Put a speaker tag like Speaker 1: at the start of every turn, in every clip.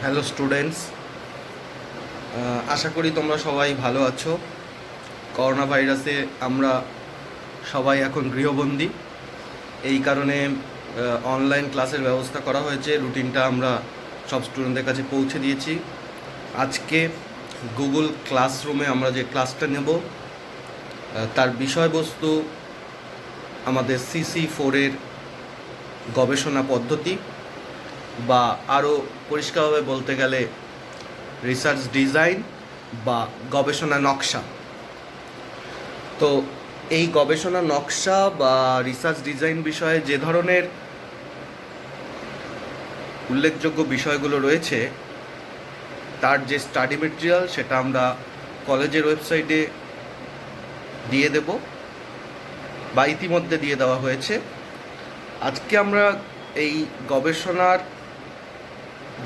Speaker 1: Hello students, আশা করি তোমরা সবাই ভালো আছো। করোনা ভাইরাসে আমরা সবাই এখন গৃহবন্দী। এই কারণে অনলাইন ক্লাসের ব্যবস্থা করা হয়েছে। রুটিনটা আমরা সব স্টুডেন্টদের কাছে পৌঁছে দিয়েছি। আজকে গুগল ক্লাসরুমে আমরা যে ক্লাসটা নেব তার বিষয়বস্তু আমাদের CC4-এর গবেষণা পদ্ধতি, বা আরও পরিষ্কারভাবে বলতে গেলে রিসার্চ ডিজাইন বা গবেষণা নকশা। তো এই গবেষণা নকশা বা রিসার্চ ডিজাইন বিষয়ে যে ধরনের উল্লেখযোগ্য বিষয়গুলো রয়েছে তার যে স্টাডি মেটেরিয়াল সেটা আমরা কলেজের ওয়েবসাইটে দিয়ে দেব বা ইতিমধ্যে দিয়ে দেওয়া হয়েছে। আজকে আমরা এই গবেষণার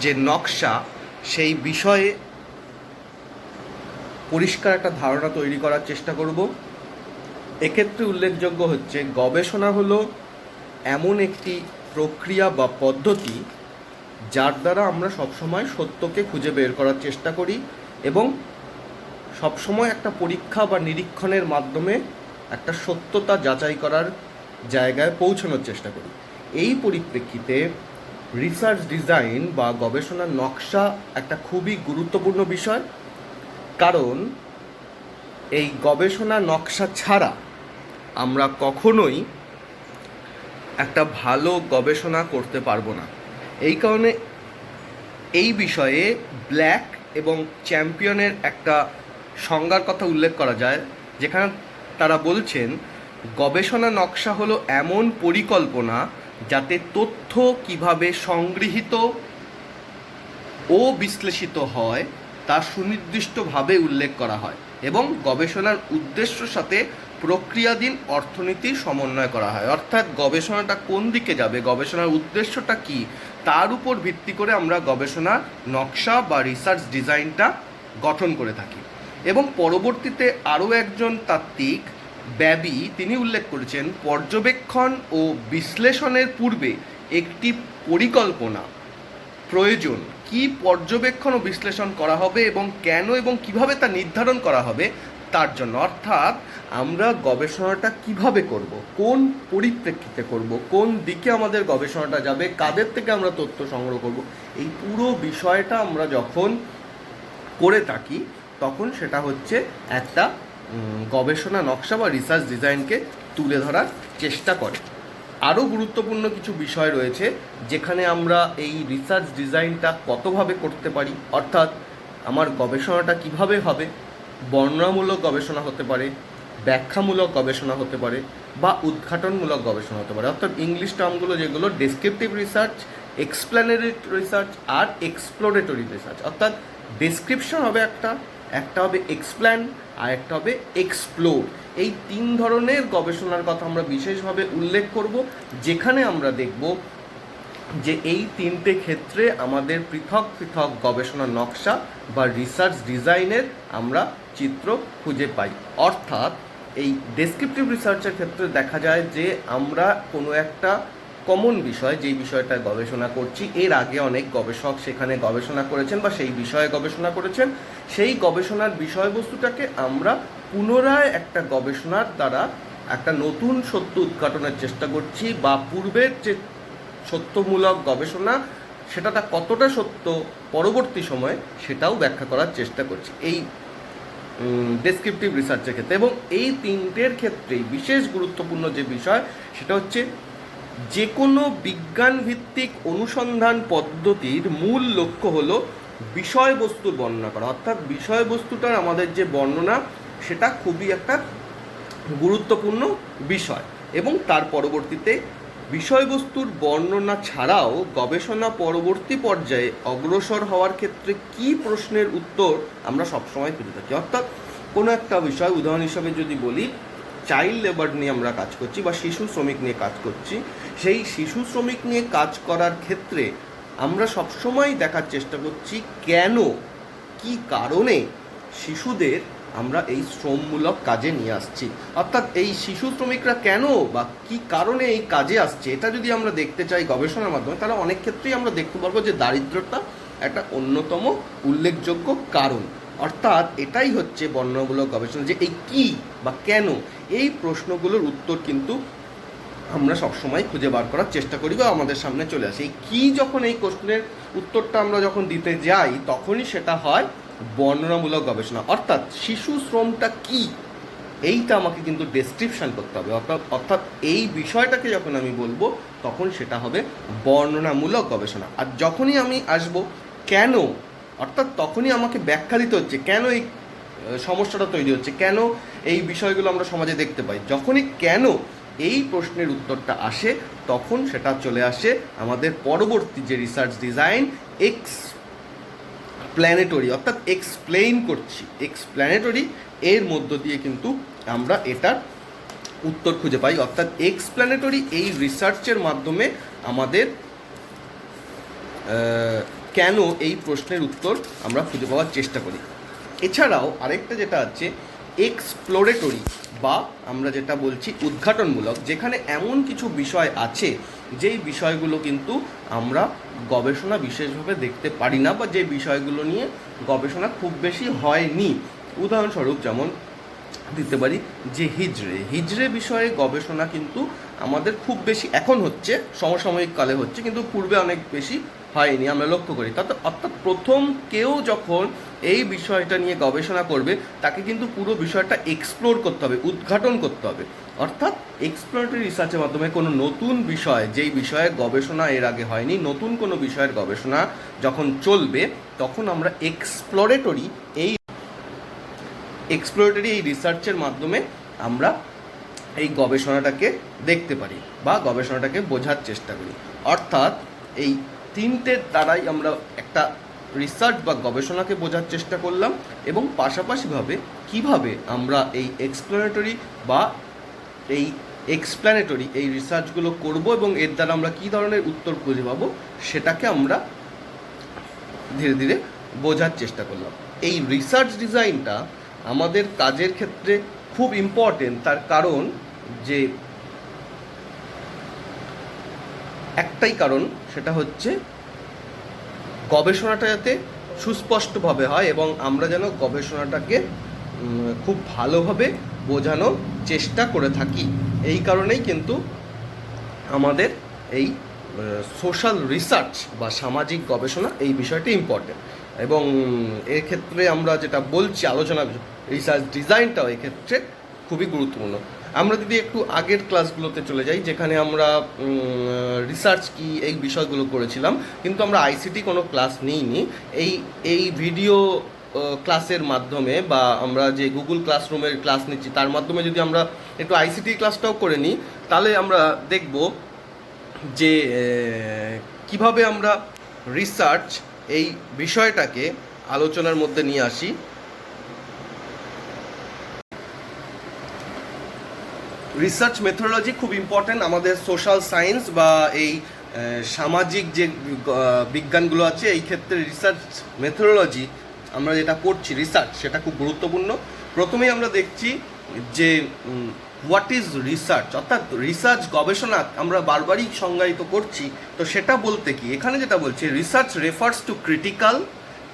Speaker 1: যে নকশা সেই বিষয়ে পরিষ্কার একটা ধারণা তৈরি করার চেষ্টা করব। এক্ষেত্রে উল্লেখযোগ্য হচ্ছে গবেষণা হলো এমন একটি প্রক্রিয়া বা পদ্ধতি যার দ্বারা আমরা সবসময় সত্যকে খুঁজে বের করার চেষ্টা করি এবং সবসময় একটা পরীক্ষা বা নিরীক্ষণের মাধ্যমে একটা সত্যতা যাচাই করার জায়গায় পৌঁছানোর চেষ্টা করি। এই পরিপ্রেক্ষিতে রিসার্চ ডিজাইন বা গবেষণার নকশা একটা খুবই গুরুত্বপূর্ণ বিষয়, কারণ এই গবেষণা নকশা ছাড়া আমরা কখনোই একটা ভালো গবেষণা করতে পারবো না। এই কারণে এই বিষয়ে ব্ল্যাক এবং চ্যাম্পিয়নের একটা সংজ্ঞার কথা উল্লেখ করা যায়, যেখানে তারা বলছেন গবেষণা নকশা হলো এমন পরিকল্পনা যাতে তথ্য কিভাবে সংগৃহীত ও বিশ্লেষিত হয় তা সুনির্দিষ্টভাবে উল্লেখ করা হয় এবং গবেষণার উদ্দেশ্যের সাথে প্রক্রিয়াধীন অর্থনীতির সমন্বয় করা হয়। অর্থাৎ গবেষণাটা কোন দিকে যাবে, গবেষণার উদ্দেশ্যটা কী, তার উপর ভিত্তি করে আমরা গবেষণার নকশা বা রিসার্চ ডিজাইনটা গঠন করে থাকি। এবং পরবর্তীতে আরও একজন তাত্ত্বিক ব্যাবি তিনি উল্লেখ করেছেন পর্যবেক্ষণ ও বিশ্লেষণের পূর্বে একটি পরিকল্পনা প্রয়োজন। কি পর্যবেক্ষণ ও বিশ্লেষণ করা হবে এবং কেন এবং কিভাবে তা নির্ধারণ করা হবে তার জন্য। অর্থাৎ আমরা গবেষণাটা কিভাবে করব, কোন পরিপ্রেক্ষিতে করব, কোন দিকে আমাদের গবেষণাটা যাবে, কাদের থেকে আমরা তথ্য সংগ্রহ করব, এই পুরো বিষয়টা আমরা যখন করে থাকি তখন সেটা হচ্ছে একটা গবেষণা নকশা বা রিসার্চ ডিজাইনকে তুলে ধরার চেষ্টা করে। আরও গুরুত্বপূর্ণ কিছু বিষয় রয়েছে যেখানে আমরা এই রিসার্চ ডিজাইনটা কতভাবে করতে পারি, অর্থাৎ আমার গবেষণাটা কিভাবে হবে। বর্ণনামূলক গবেষণা হতে পারে, ব্যাখ্যামূলক গবেষণা হতে পারে, বা উদ্ঘাটনমূলক গবেষণা হতে পারে। অর্থাৎ ইংলিশ টার্মগুলো যেগুলো ডেসক্রিপটিভ রিসার্চ, এক্সপ্ল্যানেটরি রিসার্চ আর এক্সপ্লোরেটরি রিসার্চ। অর্থাৎ ডেসক্রিপশন হবে একটা হবে এক্সপ্ল্যান আর একটা হবে এক্সপ্লোর। এই তিন ধরনের গবেষণার কথা আমরা বিশেষভাবে উল্লেখ করব, যেখানে আমরা দেখব যে এই তিনটে ক্ষেত্রে আমাদের পৃথক পৃথক গবেষণা নকশা বা রিসার্চ ডিজাইনের আমরা চিত্র খুঁজে পাই। অর্থাৎ এই ডেসক্রিপটিভ রিসার্চের ক্ষেত্রে দেখা যায় যে আমরা কোনো একটা কমন বিষয়, যেই বিষয়টা গবেষণা করছি, এর আগে অনেক গবেষক সেখানে গবেষণা করেছেন বা সেই বিষয়ে গবেষণা করেছেন, সেই গবেষণার বিষয়বস্তুটাকে আমরা পুনরায় একটা গবেষণার দ্বারা একটা নতুন সত্য উদ্ঘাটনের চেষ্টা করছি, বা পূর্বের যে সত্যমূলক গবেষণা সেটা কতটা সত্য পরবর্তী সময়ে সেটাও ব্যাখ্যা করার চেষ্টা করছি এই ডেসক্রিপটিভ রিসার্চের ক্ষেত্রে। এবং এই তিনটের ক্ষেত্রেই বিশেষ গুরুত্বপূর্ণ যে বিষয় সেটা হচ্ছে যে কোনো বিজ্ঞানভিত্তিক অনুসন্ধান পদ্ধতির মূল লক্ষ্য হলো বিষয়বস্তুর বর্ণনা করা। অর্থাৎ বিষয়বস্তুটার আমাদের যে বর্ণনা সেটা খুবই একটা গুরুত্বপূর্ণ বিষয়, এবং তার পরবর্তীতে বিষয়বস্তুর বর্ণনা ছাড়াও গবেষণা পরবর্তী পর্যায়ে অগ্রসর হওয়ার ক্ষেত্রে কী প্রশ্নের উত্তর আমরা সবসময় খুঁজে থাকি। অর্থাৎ কোনো একটা বিষয়, উদাহরণ হিসাবে যদি বলি, চাইল্ড লেবার নিয়ে আমরা কাজ করছি বা শিশু শ্রমিক নিয়ে কাজ করছি, সেই শিশু শ্রমিক নিয়ে কাজ করার ক্ষেত্রে আমরা সবসময় দেখার চেষ্টা করছি কেন, কি কারণে শিশুদের আমরা এই শ্রমমূলক কাজে নিয়ে আসছি। অর্থাৎ এই শিশু শ্রমিকরা কেন বা কি কারণে এই কাজে আসছে, এটা যদি আমরা দেখতে চাই গবেষণার মাধ্যমে, তাহলে অনেক ক্ষেত্রেই আমরা দেখতে পারবো যে দারিদ্রতা একটা অন্যতম উল্লেখযোগ্য কারণ। অর্থাৎ এটাই হচ্ছে বর্ণনামূলক গবেষণা, যে এই কী বা কেন, এই প্রশ্নগুলোর উত্তর কিন্তু আমরা সবসময় খুঁজে বার করার চেষ্টা করি বা আমাদের সামনে চলে আসে। এই কী যখন এই প্রশ্নের উত্তরটা আমরা যখন দিতে যাই, তখনই সেটা হয় বর্ণনামূলক গবেষণা। অর্থাৎ শিশু শ্রমটা কী, এইটা আমাকে কিন্তু ডেসক্রিপশান করতে হবে। অর্থাৎ এই বিষয়টাকে যখন আমি বলবো, তখন সেটা হবে বর্ণনামূলক গবেষণা। আর যখনই আমি আসব কেন, অর্থাৎ তখনই আমাকে ব্যাখ্যা দিতে হচ্ছে কেন এই সমস্যাটা তৈরি হচ্ছে, কেন এই বিষয়গুলো আমরা সমাজে দেখতে পাই। যখনই কেন এই প্রশ্নের উত্তরটা আসে, তখন সেটা চলে আসে আমাদের পরবর্তী যে রিসার্চ ডিজাইন এক্সপ্ল্যানেটরি, অর্থাৎ এক্সপ্লেইন করছি, এক্সপ্ল্যানেটরি এর মধ্য দিয়ে কিন্তু আমরা এটার উত্তর খুঁজে পাই। অর্থাৎ এক্সপ্ল্যানেটরি এই রিসার্চের মাধ্যমে আমাদের কেন এই প্রশ্নের উত্তর আমরা খুঁজে পাওয়ার চেষ্টা করি। এছাড়াও আরেকটা যেটা আছে এক্সপ্লোরেটরি, বা আমরা যেটা বলছি উদ্ঘাটনমূলক, যেখানে এমন কিছু বিষয় আছে যেই বিষয়গুলো কিন্তু আমরা গবেষণা বিশেষভাবে দেখতে পারি না, বা যে বিষয়গুলো নিয়ে গবেষণা খুব বেশি হয়নি। উদাহরণস্বরূপ যেমন দিতে পারি যে হিজড়ে বিষয়ে গবেষণা কিন্তু আমাদের খুব বেশি এখন হচ্ছে, সমসাময়িক কালে হচ্ছে, কিন্তু পূর্বে অনেক বেশি হয়নি, আমরা লক্ষ্য করি। অর্থাৎ প্রথম কেউ যখন এই বিষয়টা নিয়ে গবেষণা করবে, তাকে কিন্তু পুরো বিষয়টা এক্সপ্লোর করতে হবে, উদ্ঘাটন করতে হবে। অর্থাৎ এক্সপ্লোরেটরি রিসার্চের মাধ্যমে কোনো নতুন বিষয়, যেই বিষয়ে গবেষণা এর আগে হয়নি, নতুন কোনো বিষয়ের গবেষণা যখন চলবে, তখন আমরা এক্সপ্লোরেটরি এই রিসার্চের মাধ্যমে আমরা এই গবেষণাটাকে দেখতে পারি বা গবেষণাটাকে বোঝার চেষ্টা করি। অর্থাৎ এই তিনটের দ্বারাই আমরা একটা রিসার্চ বা গবেষণাকে বোঝার চেষ্টা করলাম, এবং পাশাপাশিভাবে কিভাবে আমরা এই এক্সপ্ল্যানেটরি এই রিসার্চগুলো করব এবং এর দ্বারা আমরা কী ধরনের উত্তর খুঁজে পাবো, সেটাকে আমরা ধীরে ধীরে বোঝার চেষ্টা করলাম। এই রিসার্চ ডিজাইনটা আমাদের কাজের ক্ষেত্রে খুব ইম্পর্টেন্ট, তার কারণ যে একটাই কারণ, সেটা হচ্ছে গবেষণাটা যাতে সুস্পষ্টভাবে হয় এবং আমরা যেন গবেষণাটাকে খুব ভালোভাবে বোঝানোর চেষ্টা করে থাকি। এই কারণেই কিন্তু আমাদের এই সোশ্যাল রিসার্চ বা সামাজিক গবেষণা এই বিষয়টি ইম্পর্টেন্ট। এবং এর ক্ষেত্রে আমরা যেটা বলছি, আলোচনা রিসার্চ ডিজাইনটাও এক্ষেত্রে খুবই গুরুত্বপূর্ণ। আমরা যদি একটু আগের ক্লাসগুলোতে চলে যাই, যেখানে আমরা রিসার্চ কি এই বিষয়গুলো করেছিলাম, কিন্তু আমরা আইসিটি কোনো ক্লাস নিইনি। এই ভিডিও ক্লাসের মাধ্যমে বা আমরা যে গুগল ক্লাসরুমের ক্লাস নিচ্ছি, তার মাধ্যমে যদি আমরা একটু আইসিটি ক্লাসটাও করে নিই, তাহলে আমরা দেখব যে কিভাবে আমরা রিসার্চ এই বিষয়টাকে আলোচনার মধ্যে নিয়ে আসি। রিসার্চ মেথোডোলজি খুব ইম্পর্ট্যান্ট আমাদের সোশ্যাল সায়েন্স বা এই সামাজিক যে বিজ্ঞানগুলো আছে, এই ক্ষেত্রে রিসার্চ মেথোডোলজি আমরা যেটা করছি রিসার্চ, সেটা খুব গুরুত্বপূর্ণ। প্রথমেই আমরা দেখছি যে হোয়াট ইজ রিসার্চ, অর্থাৎ রিসার্চ গবেষণা আমরা বারবারই সংজ্ঞায়িত করছি। তো সেটা বলতে কি, এখানে যেটা বলছে, research refers to critical,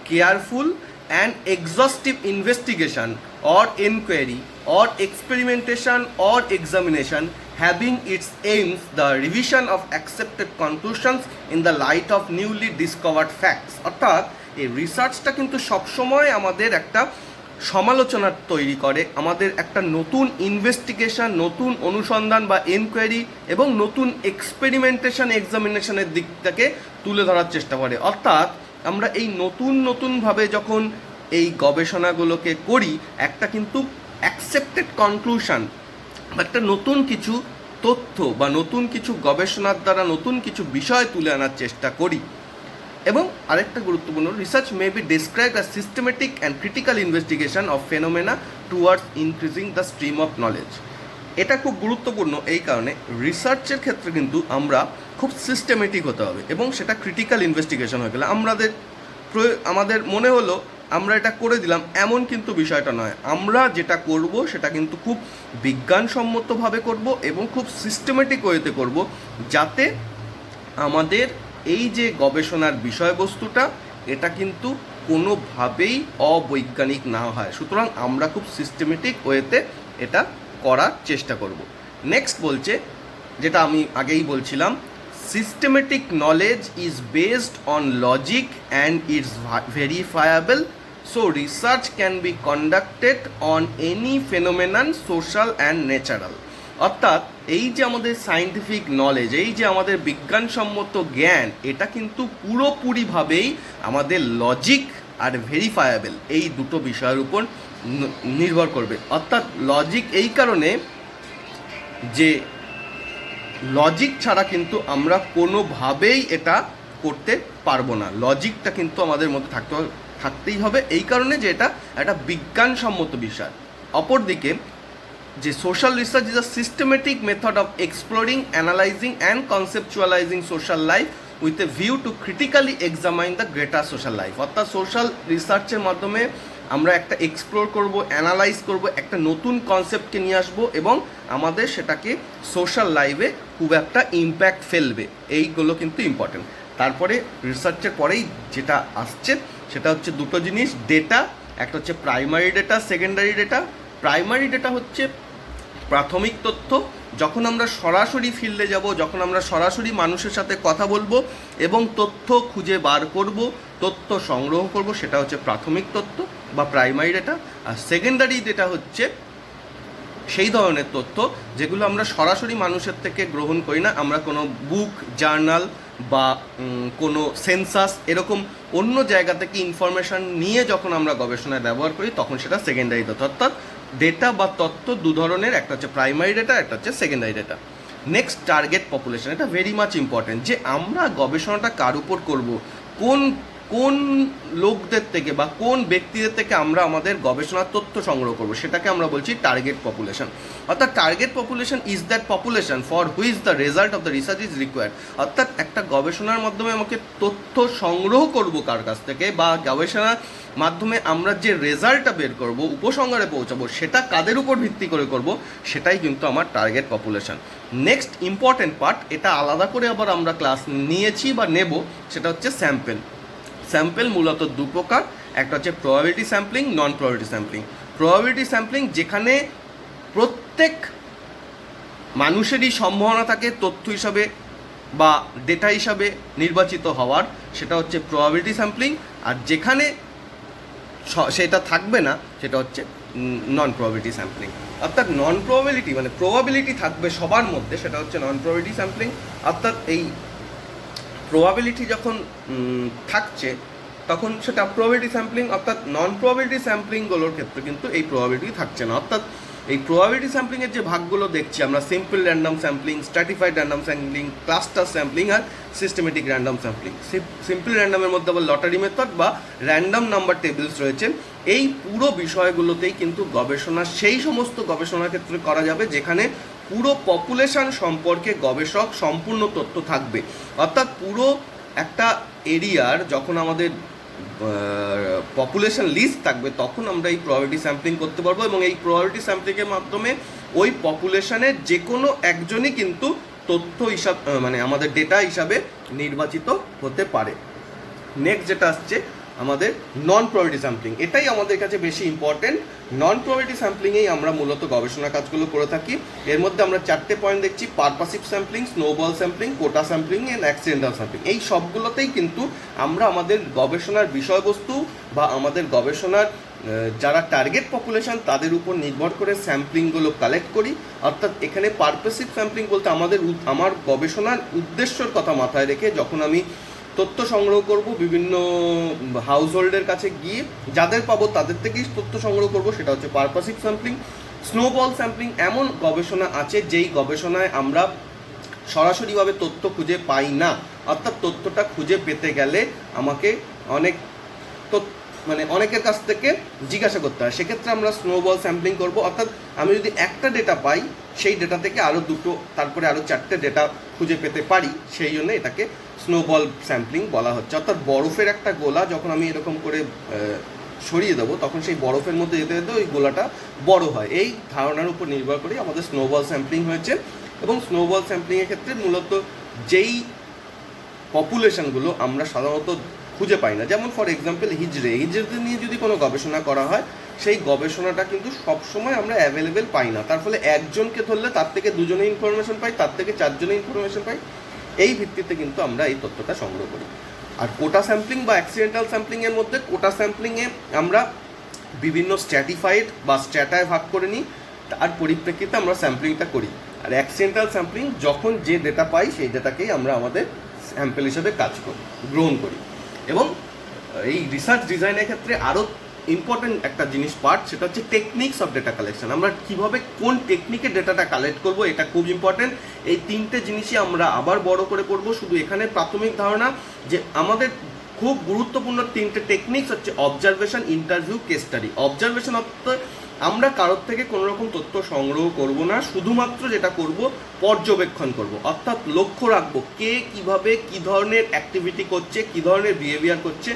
Speaker 1: careful and এক্সস্টিভ investigation or inquiry or experimentation or examination having its aims the revision of accepted conclusions in the light of newly discovered facts। অর্থাৎ এই রিসার্চটা কিন্তু সবসময় আমাদের একটা সমালোচনা তৈরি করে, আমাদের একটা নতুন ইনভেস্টিগেশন, নতুন অনুসন্ধান বা এনকোয়ারি এবং নতুন এক্সপেরিমেন্টেশন এক্সামিনেশনের দিকটাকে তুলে ধরার চেষ্টা করে। অর্থাৎ আমরা এই নতুনভাবে যখন এই গবেষণাগুলোকে করি, একটা কিন্তু অ্যাকসেপ্টেড কনক্লুশন বা একটা নতুন কিছু তথ্য বা নতুন কিছু গবেষণার দ্বারা নতুন কিছু বিষয় তুলে আনার চেষ্টা করি। এবং আরেকটা গুরুত্বপূর্ণ, research may be describe as systematic and critical investigation of phenomena towards increasing the stream of knowledge. এটা খুব গুরুত্বপূর্ণ এই কারণে, রিসার্চের ক্ষেত্রে কিন্তু আমরা খুব সিস্টেমেটিক হতে হবে এবং সেটা ক্রিটিক্যাল ইনভেস্টিগেশন হয়ে গেলে আমাদের মনে হলো আমরা এটা করে দিলাম, এমন কিন্তু বিষয়টা নয়। আমরা যেটা করব সেটা কিন্তু খুব বিজ্ঞানসম্মতভাবে করব এবং খুব সিস্টেমেটিক ওয়েতে করব, যাতে আমাদের এই যে গবেষণার বিষয়বস্তুটা, এটা কিন্তু কোনোভাবেই অবৈজ্ঞানিক না হয়। সুতরাং আমরা খুব সিস্টেমেটিক ওয়েতে এটা করার চেষ্টা করব। নেক্সট বলছে, যেটা আমি আগেই বলছিলাম, systematic knowledge is based on logic and it's verifiable, so research can be conducted on any phenomenon social and natural. অর্থাৎ এই যে আমাদের সায়েন্টিফিক নলেজ, এই যে আমাদের বিজ্ঞানসম্মত জ্ঞান, এটা কিন্তু পুরোপুরিভাবেই আমাদের লজিক আর ভেরিফায়াবল এই দুটো বিষয়ের উপর নির্ভর করবে। অর্থাৎ লজিক এই কারণে যে লজিক ছাড়া কিন্তু আমরা কোনোভাবেই এটা করতে পারবো না। লজিকটা কিন্তু আমাদের মধ্যে থাকতেই হবে, এই কারণে যে এটা একটা বিজ্ঞানসম্মত বিষয়। অপরদিকে যে social research is a systematic method of exploring, analysing and conceptualising social life with a view to critically examine the greater social life. অর্থাৎ সোশ্যাল রিসার্চের মাধ্যমে আমরা একটা এক্সপ্লোর করব, অ্যানালাইজ করব, একটা নতুন কনসেপ্টকে নিয়ে আসবো এবং আমাদের সেটাকে সোশ্যাল লাইফে খুব একটা ইম্প্যাক্ট ফেলবে। এইগুলো কিন্তু ইম্পর্টেন্ট। তারপরে রিসার্চের পরেই যেটা আসছে সেটা হচ্ছে দুটো জিনিস, ডেটা। একটা হচ্ছে primary data, secondary data. Primary data হচ্ছে প্রাথমিক তথ্য, যখন আমরা সরাসরি ফিল্ডে যাব, যখন আমরা সরাসরি মানুষের সাথে কথা বলবো এবং তথ্য খুঁজে বার করব, তথ্য সংগ্রহ করব, সেটা হচ্ছে প্রাথমিক তথ্য বা প্রাইমারি ডেটা। আর সেকেন্ডারি ডেটা হচ্ছে সেই ধরনের তথ্য যেগুলো আমরা সরাসরি মানুষের থেকে গ্রহণ করি না, আমরা কোনো বুক, জার্নাল বা কোনো সেন্সাস এরকম অন্য জায়গা থেকে ইনফরমেশান নিয়ে যখন আমরা গবেষণায় ব্যবহার করি, তখন সেটা সেকেন্ডারি তথ্য। অর্থাৎ ডেটা বা তথ্য দু ধরনের, একটা হচ্ছে প্রাইমারি ডেটা, একটা হচ্ছে secondary data. Next, target population. এটা ভেরি মাচ ইম্পর্টেন্ট, যে আমরা গবেষণাটা কার উপর করব, কোন কোন লোকদের থেকে বা কোন ব্যক্তিদের থেকে আমরা আমাদের গবেষণার তথ্য সংগ্রহ করব, সেটাকে আমরা বলছি টার্গেট পপুলেশন। অর্থাৎ target population is that population for which the result of the research is required. অর্থাৎ একটা গবেষণার মাধ্যমে আমাকে তথ্য সংগ্রহ করব কার কাছ থেকে, বা গবেষণার মাধ্যমে আমরা যে রেজাল্টটা বের করব, উপসংহারে পৌঁছাবো, সেটা কাদের উপর ভিত্তি করে করব, সেটাই কিন্তু আমার target population. Next important part, এটা আলাদা করে আবার আমরা ক্লাস নিয়েছি বা নেব, সেটা হচ্ছে স্যাম্পেল। স্যাম্পেল মূলত দু প্রকার, একটা হচ্ছে প্রবাবিলিটি স্যাম্পলিং, নন প্রবাবিলিটি স্যাম্পলিং। প্রবাবিলিটি স্যাম্পলিং যেখানে প্রত্যেক মানুষেরই সম্ভাবনা থাকে তথ্য হিসাবে বা ডেটা হিসাবে নির্বাচিত হওয়ার, সেটা হচ্ছে প্রবাবিলিটি স্যাম্পলিং। আর যেখানে সেটা থাকবে না, সেটা হচ্ছে নন প্রবাবিলিটি স্যাম্পলিং। অর্থাৎ নন প্রবাবিলিটি মানে প্রবাবিলিটি থাকবে সবার মধ্যে, সেটা হচ্ছে নন প্রবাবিলিটি স্যাম্পলিং। অর্থাৎ এই প্রবাবিলিটি যখন থাকছে তখন সেটা প্রবাবিলিটি স্যাম্পলিং। অর্থাৎ নন প্রবাবিলিটি স্যাম্পলিংগুলোর ক্ষেত্রে কিন্তু এই প্রবাবিলিটি থাকছে না। অর্থাৎ এই প্রবাবিলিটি স্যাম্পলিংয়ের যে ভাগগুলো দেখছি আমরা, simple random sampling, stratified random sampling, cluster sampling আর সিস্টেমেটিক র্যান্ডম স্যাম্পলিং। সিম্পল র্যান্ডমের মধ্যে আবার লটারি মেথড বা র্যান্ডম নাম্বার টেবিলস রয়েছে। এই পুরো বিষয়গুলোতেই কিন্তু গবেষণা সেই সমস্ত গবেষণার ক্ষেত্রে করা যাবে যেখানে পুরো পপুলেশন সম্পর্কে গবেষক সম্পূর্ণ তথ্য থাকবে। অর্থাৎ পুরো একটা এরিয়ার যখন আমাদের পপুলেশন লিস্ট থাকবে, তখন আমরা এই প্রবাবিলিটি স্যাম্পলিং করতে পারবো এবং এই প্রবাবিলিটি স্যাম্পলিংয়ের মাধ্যমে ওই পপুলেশনের যে কোনো একজনই কিন্তু তথ্য হিসাব মানে আমাদের ডেটা হিসাবে নির্বাচিত হতে পারে। নেক্সট যেটা আসছে আমাদের নন প্রবাবিলিটি স্যাম্পলিং, এটাই আমাদের কাছে বেশি ইম্পর্টেন্ট। নন প্রবাবিলিটি স্যাম্পলিংয়েই আমরা মূলত গবেষণা কাজগুলো করে থাকি। এর মধ্যে আমরা 4টে পয়েন্ট দেখছি: purposive sampling, snowball sampling, quota sampling and accidental sampling. এই সবগুলোতেই কিন্তু আমরা আমাদের গবেষণার বিষয়বস্তু বা আমাদের গবেষণার যারা টার্গেট পপুলেশন তাদের উপর নির্ভর করে স্যাম্পলিংগুলো কালেক্ট করি। অর্থাৎ এখানে পারপাসিভ স্যাম্পলিং বলতে আমার গবেষণার উদ্দেশ্যর কথা মাথায় রেখে যখন আমি তথ্য সংগ্রহ করব, বিভিন্ন হাউস হোল্ডের কাছে গিয়ে যাদের পাবো তাদের থেকেই তথ্য সংগ্রহ করব, সেটা হচ্ছে পারপাসিভ স্যাম্পলিং। স্নোবল স্যাম্পলিং এমন গবেষণা আছে যেই গবেষণায় আমরা সরাসরিভাবে তথ্য খুঁজে পাই না। অর্থাৎ তথ্যটা খুঁজে পেতে গেলে আমাকে অনেকের কাছ থেকে জিজ্ঞাসা করতে হয়, সেক্ষেত্রে আমরা স্নোবল স্যাম্পলিং করব। অর্থাৎ আমি যদি একটা ডেটা পাই, সেই ডেটা থেকে আরও দুটো, তারপরে আরও 4টে ডেটা খুঁজে পেতে পারি, সেই জন্য এটাকে স্নোবল স্যাম্পলিং বলা হচ্ছে। অর্থাৎ বরফের একটা গোলা যখন আমি এরকম করে সরিয়ে দেবো, তখন সেই বরফের মধ্যে যেতে যেতে ওই গোলাটা বড় হয়। এই ধারণার উপর নির্ভর করে আমাদের স্নোবল স্যাম্পলিং হয়েছে। এবং স্নোবল স্যাম্পলিংয়ের ক্ষেত্রে মূলত যেই পপুলেশনগুলো আমরা সাধারণত খুঁজে পাই না। যেমন ফর এক্সাম্পল হিজড়ে নিয়ে যদি কোনো গবেষণা করা হয়, সেই গবেষণাটা কিন্তু সবসময় আমরা অ্যাভেলেবেল পাই না। তার ফলে একজনকে ধরলে তার থেকে দুজনে ইনফরমেশন পাই, তার থেকে চারজনে ইনফরমেশন পাই। এই ভিত্তিতে কিন্তু আমরা এই তথ্যটা সংগ্রহ করি। আর কোটা স্যাম্পলিং বা অ্যাক্সিডেন্টাল স্যাম্পলিংয়ের মধ্যে কোটা স্যাম্পলিংয়ে আমরা বিভিন্ন স্ট্র্যাটিফাইড বা স্ট্র্যাটায় ভাগ করে নিই, তার পরিপ্রেক্ষিতে আমরা স্যাম্পলিংটা করি। আর অ্যাক্সিডেন্টাল স্যাম্পলিং যখন যে ডেটা পাই সেই ডেটাকেই আমরা আমাদের স্যাম্পল হিসেবে গ্রহণ করি। এবং এই রিসার্চ ডিজাইনের ক্ষেত্রে আরও ইম্পর্টেন্ট একটা জিনিস পার্ট, সেটা হচ্ছে টেকনিক্স অফ ডেটা কালেকশন। আমরা কীভাবে কোন টেকনিকে ডেটাটা কালেক্ট করব, এটা খুব ইম্পর্টেন্ট। এই তিনটে জিনিসই আমরা আবার বড় করে পড়বো। শুধু এখানে প্রাথমিক ধারণা যে আমাদের খুব গুরুত্বপূর্ণ তিনটে টেকনিক্স হচ্ছে observation, interview, case study. Observation অর্থাৎ আমরা কারোর থেকে কোনো রকম তথ্য সংগ্রহ করব না, শুধুমাত্র যেটা করব পর্যবেক্ষণ করব। অর্থাৎ লক্ষ্য রাখবো কে কিভাবে কী ধরনের অ্যাক্টিভিটি করছে, কী ধরনের বিহেভিয়ার করছে,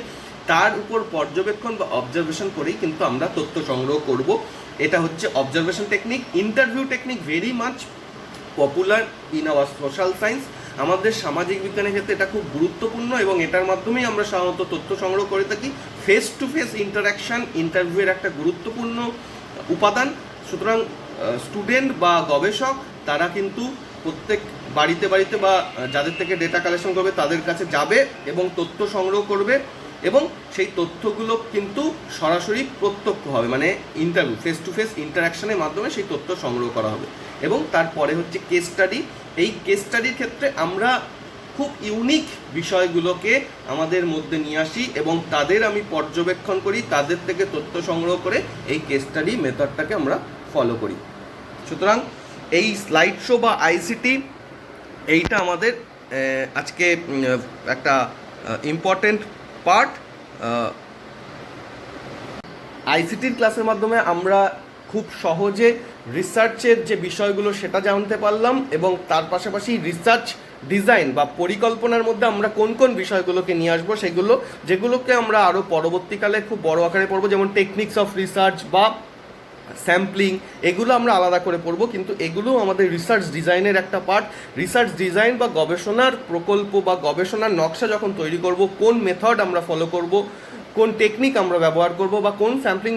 Speaker 1: তার উপর পর্যবেক্ষণ বা অবজারভেশন করেই কিন্তু আমরা তথ্য সংগ্রহ করব। এটা হচ্ছে observation technique. Interview technique very much popular in our social science. আমাদের সামাজিক বিজ্ঞানের ক্ষেত্রে এটা খুব গুরুত্বপূর্ণ এবং এটার মাধ্যমেই আমরা সাধারণত তথ্য সংগ্রহ করে থাকি। ফেস টু ফেস ইন্টারাকশান ইন্টারভিউয়ের একটা গুরুত্বপূর্ণ উপাদান। সুতরাং স্টুডেন্ট বা গবেষক তারা কিন্তু প্রত্যেক বাড়িতে বাড়িতে বা যাদের থেকে ডেটা কালেকশন করবে তাদের কাছে যাবে এবং তথ্য সংগ্রহ করবে, এবং সেই তথ্যগুলো কিন্তু সরাসরি প্রত্যক্ষ হবে, মানে ইন্টারভিউ ফেস টু ফেস ইন্টারাকশনের মাধ্যমে সেই তথ্য সংগ্রহ করা হবে। এবং তারপরে হচ্ছে কেস স্টাডি। এই কেস স্টাডির ক্ষেত্রে আমরা খুব ইউনিক বিষয়গুলোকে আমাদের মধ্যে নিয়ে আসি এবং তাদের আমি পর্যবেক্ষণ করি, তাদের থেকে তথ্য সংগ্রহ করে এই কেস স্টাডি মেথডটাকে আমরা ফলো করি। সুতরাং এই স্লাইড শো বা আইসিটি এইটা আমাদের আজকে একটা ইম্পর্টেন্ট পার্ট। আইসিটির ক্লাসের মাধ্যমে আমরা খুব সহজে রিসার্চের যে বিষয়গুলো সেটা জানতে পারলাম, এবং তার পাশাপাশি রিসার্চ ডিজাইন বা পরিকল্পনার মধ্যে আমরা কোন কোন বিষয়গুলোকে নিয়ে আসবো, সেগুলো যেগুলোকে আমরা আরও পরবর্তীকালে খুব বড় আকারে পড়বো, যেমন টেকনিক্স অফ রিসার্চ বা স্যাম্পলিং, এগুলো আমরা আলাদা করে পড়বো। কিন্তু এগুলো আমাদের রিসার্চ ডিজাইনের একটা পার্ট। রিসার্চ ডিজাইন বা গবেষণার প্রকল্প বা গবেষণার নকশা যখন তৈরি করব, কোন মেথড আমরা ফলো করব, কোন টেকনিক আমরা ব্যবহার করব, বা কোন স্যাম্পলিং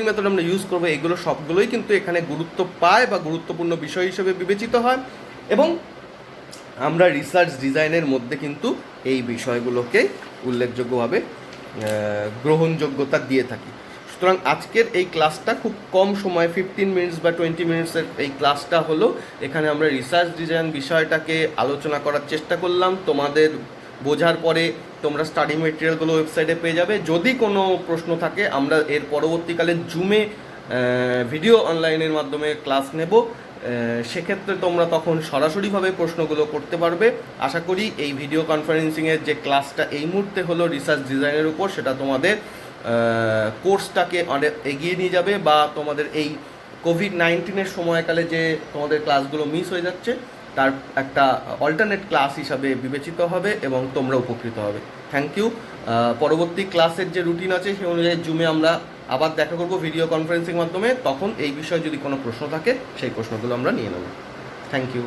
Speaker 1: মেথড আমরা ইউজ করব, এগুলো সবগুলোই কিন্তু এখানে গুরুত্ব পায় বা গুরুত্বপূর্ণ বিষয় হিসেবে বিবেচিত হয়। এবং আমরা রিসার্চ ডিজাইনের মধ্যে কিন্তু এই বিষয়গুলোকে উল্লেখযোগ্যভাবে গ্রহণযোগ্যতা দিয়ে থাকি। সুতরাং আজকের এই ক্লাসটা খুব কম সময় 15 মিনিটস বা 20 মিনিটসের এই ক্লাসটা হলো। এখানে আমরা রিসার্চ ডিজাইন বিষয়টাকে আলোচনা করার চেষ্টা করলাম। তোমাদের বোঝার পরে তোমরা স্টাডি মেটেরিয়ালগুলো ওয়েবসাইটে পেয়ে যাবে। যদি কোনো প্রশ্ন থাকে আমরা এর পরবর্তীকালে জুমে ভিডিও অনলাইনের মাধ্যমে ক্লাস নেব, সেক্ষেত্রে তোমরা তখন সরাসরিভাবে প্রশ্নগুলো করতে পারবে। আশা করি এই ভিডিও কনফারেন্সিংয়ের যে ক্লাসটা এই মুহূর্তে হলো রিসার্চ ডিজাইনের উপর, সেটা তোমাদের কোর্সটাকে অনেক এগিয়ে নিয়ে যাবে, বা তোমাদের এই কোভিড-19 সময়কালে যে তোমাদের ক্লাসগুলো মিস হয়ে যাচ্ছে তার একটা অল্টারনেট ক্লাস হিসাবে বিবেচিত হবে এবং তোমরা উপকৃত হবে। Thank you. পরবর্তী ক্লাসের যে রুটিন আছে সেই অনুযায়ী জুমে আমরা আবার দেখা করব ভিডিও কনফারেন্সিং মাধ্যমে। তখন এই বিষয়ে যদি কোনো প্রশ্ন থাকে সেই প্রশ্নগুলো আমরা নিয়ে নেব। Thank you.